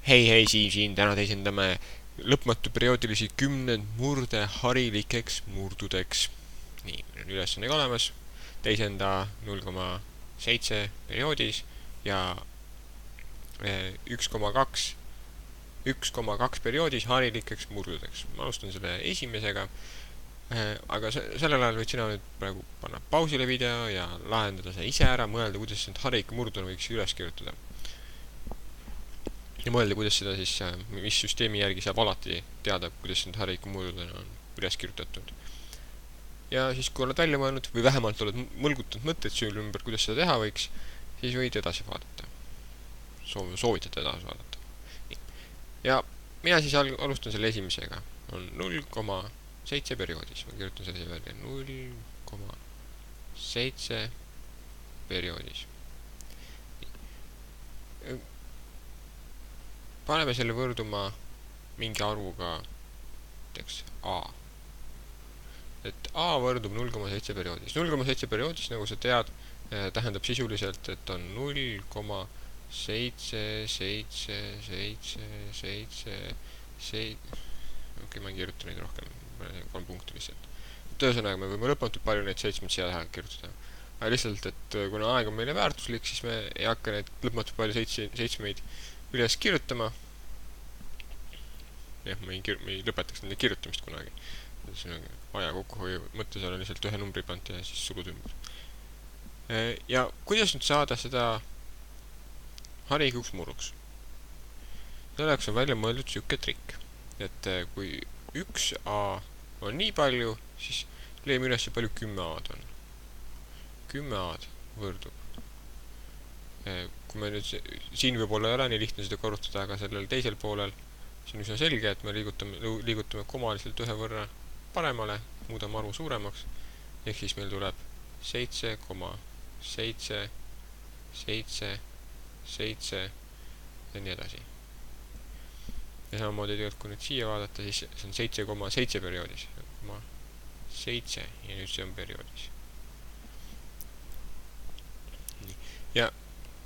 Hei, siin täna teisendame lõpmatu perioodilisi kümnend murde harilikeks murdudeks. Nii, meil on ülesannega olemas. Teisenda 0,7 perioodis ja 1,2 perioodis harilikeks murdudeks. Ma alustan selle esimesega, aga sellel ajal võid sina nüüd praegu panna pausile video ja lahendada see ise ära, mõelda, kuidas need harilikke murdudena võiks üles kirjutada. Ja mõelda, kuidas seda siis, mis süsteemi järgi saab alati teada, kuidas need harilikku murdudena on üles kirjutatud. Ja siis, kui oled välja mõelnud või vähemalt oled mõlgutanud mõtteid selle ümber, kuidas seda teha võiks, siis võid edasi vaadata. Soovitad edasi vaadata. Nii. Ja mina siis alustan selle esimesega. On 0,7 perioodis. Ma kirjutan selle välja 0,7 perioodis. Paneme selle võrduma mingi arvuga, näiteks A. Et A võrdub 0,7 perioodis. 0,7 perioodis, nagu sa tead, tähendab sisuliselt, et on 0,77777. Okei, ma ei kirjuta neid rohkem, 3 punkti lihtsalt. Ühesõnaga, me võime lõpmatult palju neid seitsmeid siia taha kirjutada. Aga lihtsalt, et kuna aeg on meile väärtuslik, siis me ei hakka neid lõpmatult palju seitsmeid üles kirjutama. Jah, me ei lõpetaks nende kirjutamist kunagi. Aja kokkuhoiu mõttes olen lihtsalt ühe numbri pant ja siis sulud ümber. Ja kuidas nüüd saada seda harilikuks murruks? Selleks on välja mõeldud siuke trikk, et kui 1A on nii palju, siis leiame üles palju 10A-d on. 10A-d võrdub. Kui me nüüd, siin võib-olla ei ole nii lihtne seda korrutada, aga sellel teisel poolel see on üsna selge, et me liigutame komaliselt ühe võrra paremale, muudame arvu suuremaks, ehk siis meil tuleb 7,777 ja nii edasi. Ja samamoodi tegelikult, kui nüüd siia vaadata, siis see on 7,7 perioodis. 7 ja nüüd see on perioodis. Nii. Ja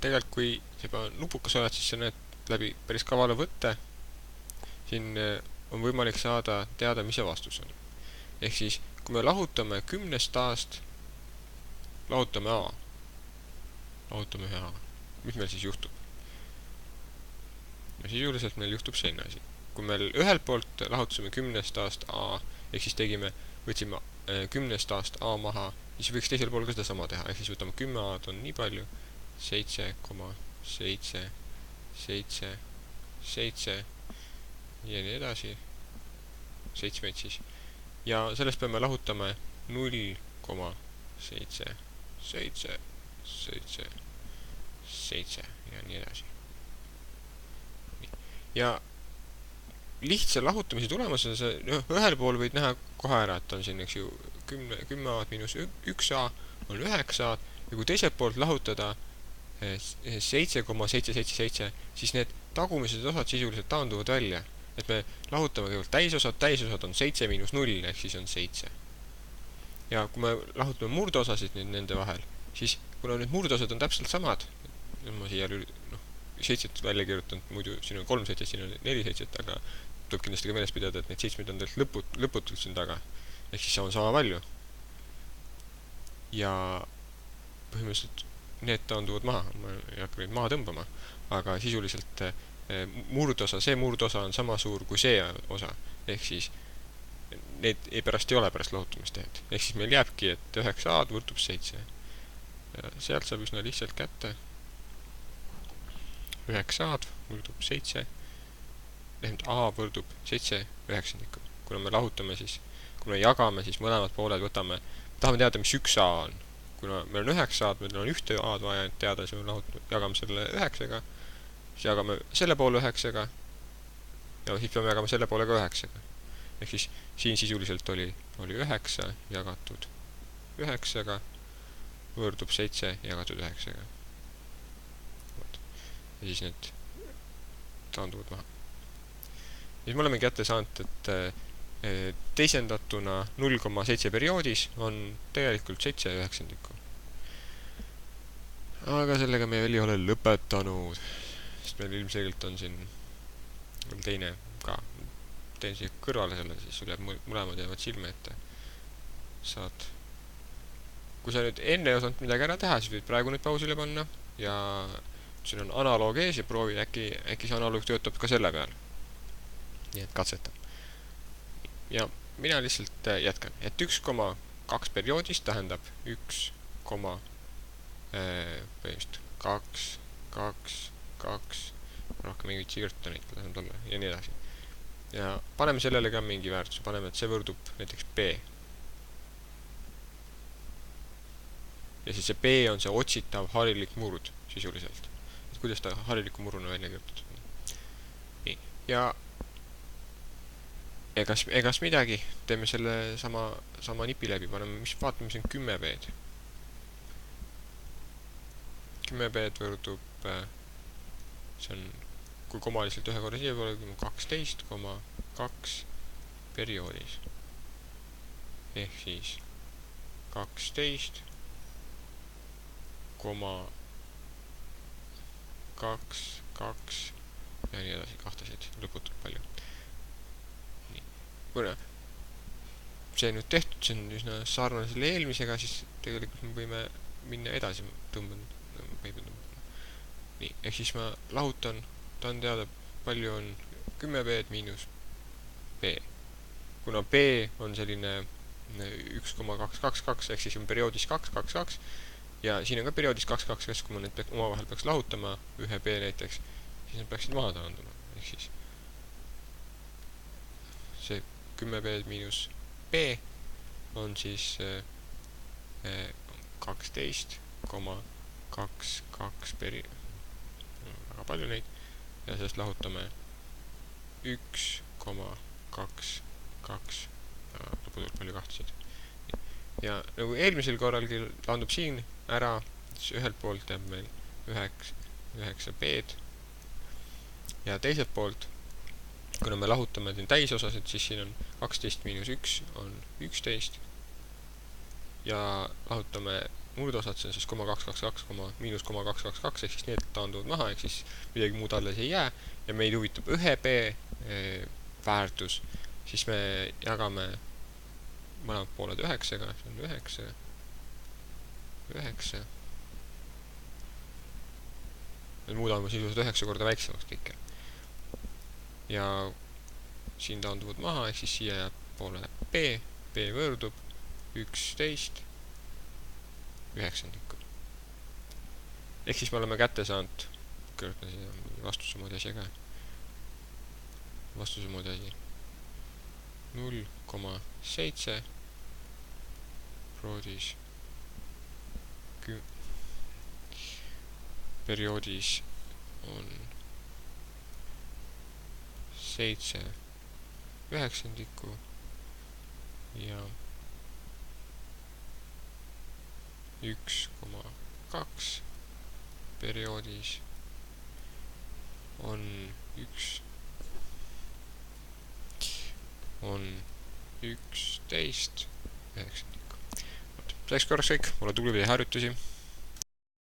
tegelikult, kui sa juba nupukas oled, siis sa näed läbi päris kavala võtte. Siin on võimalik saada teada, mis see vastus on. Ehk siis, kui me lahutame 10 A-st, lahutame A. Lahutame ühe A. Mis meil siis juhtub? Ja sisuliselt meil juhtub selline asi. Kui meil ühelt poolt lahutasime 10 A-st A, ehk siis võtsime 10 A-st A maha, siis võiks teisel pool ka seda sama teha. Ehk siis võtame 10 A-d on nii palju, 7,777 ja nii edasi, 7 siis. Ja sellest peame lahutama 0,777 ja nii edasi. Ja lihtsa lahutamise tulemusena ühel pool võid näha kohe ära, et on siin, eks ju, 10A miinus 1A on 9A ja kui teiselt poolt lahutada 7,777, siis need tagumised osad sisuliselt taanduvad välja. Et me lahutame kõigepealt täisosad on 7 miinus 0, ehk siis on 7. Ja kui me lahutame murdosasid nüüd nende vahel, siis kuna need murdosad on täpselt samad, ma siia 7 välja kirjutanud, muidu siin on 3 7, siin on 4 7, aga tuleb kindlasti ka meeles pidada, et need 7 on tegelikult lõputult siin taga. Ehk siis see on sama palju. Ja põhimõtteliselt need taanduvad maha, ma ei hakka neid maha tõmbama, aga sisuliselt see murdosa on sama suur kui see osa, ehk siis need pärast ei ole pärast lahutamist tehed. Ehk siis meil jääbki, et 9A-d võrdub 7. Ja sealt saab üsna lihtsalt kätte 9A-d võrdub 7, A võrdub 7 üheksandikku. Kuna me lahutame siis, kui me jagame, siis mõlemad pooled võtame, tahame teada, mis 1A on. Kuna meil on 9A-d, meil on 1 A-d vaja teada, siis me jagame selle 9-ga, siis jagame selle poole 9-ga ja siis peame jagama selle poole ka 9-ga. Ehk siis siin sisuliselt oli 9 jagatud 9-ga võrdub 7 jagatud 9-ga. Ja siis need taanduvad maha. Siis me oleme kätte saanud, et teisendatuna 0,7 perioodis on tegelikult 7 üheksandikku. Aga sellega me veel ei ole lõpetanud, sest meil ilmselgelt on siin veel teine ka, teen siia kõrvale selle, siis sul jääb mõlemad jäävad silme ette. Saad, kui sa nüüd enne ei osanud midagi ära teha, siis võid praegu nüüd pausile panna ja siin on analoog ees ja proovi äkki see analoog töötab ka selle peal. Nii et katsetab. Ja mina lihtsalt jätkan, et 1,2 perioodist tähendab 1, põhimõtteliselt 2, rohkem mingit siirta neid tähendab olla ja nii edasi. Ja paneme sellele ka mingi väärtuse, paneme, et see võrdub näiteks B. Ja siis see B on see otsitav harilik murd sisuliselt. Et kuidas ta hariliku muruna välja kirjutatud. Nii, ja egas midagi, teeme selle sama nipi läbi, paneme, vaatame, mis on 10 B-d. 10 B-d võrdub, see on, kui koma lihtsalt ühe korra siia poole, 12,2 perioodis. Ehk siis 12,2 ja nii edasi, kahtasid lõputult palju. Kuna see nüüd tehtud, see on üsna sarnane selle eelmisega, siis tegelikult me võime minna edasi nii, ehk siis ma lahutan, tahan teada, palju on 10 B-d miinus B. Kuna B on selline 1,222, ehk siis on perioodis 222 ja siin on ka perioodis 222, kui ma need omavahel peaks lahutama, ühe B näiteks, siis nad peaksid maha taanduma, ehk siis see 10 B miinus B on siis 12,22 väga palju neid ja sellest lahutame 1,22 lõputult palju kahtasid. Ja nagu eelmisel korralgi landub siin ära, siis ühelt poolt jääb meil 9 B-d ja teiselt poolt, kuna me lahutame täisosas, et siis siin on 12 miinus 1 on 11 ja lahutame murdosad, see on siis 0,222, miinus 0,222, ehk siis need taanduvad maha, ehk siis midagi muud alles ei jää ja meid huvitab ühe B väärtus, siis me jagame mõlemad pooled 9-ga, see on 9 me muudame sisuliselt 9 korda väiksemaks kõike ja siin taanduvad maha, ehk siis siia jääb poole B võrdub 11 üheksandikku. Ehk siis me oleme kätte saanud, kõrgna siia vastuse moodi asja ka. Vastuse moodi asi 0,7 perioodis on 7 üheksandikku ja 1,2 perioodis on 11 üheksandikku. See oleks korraks kõik, ole tubli ja harjutusi!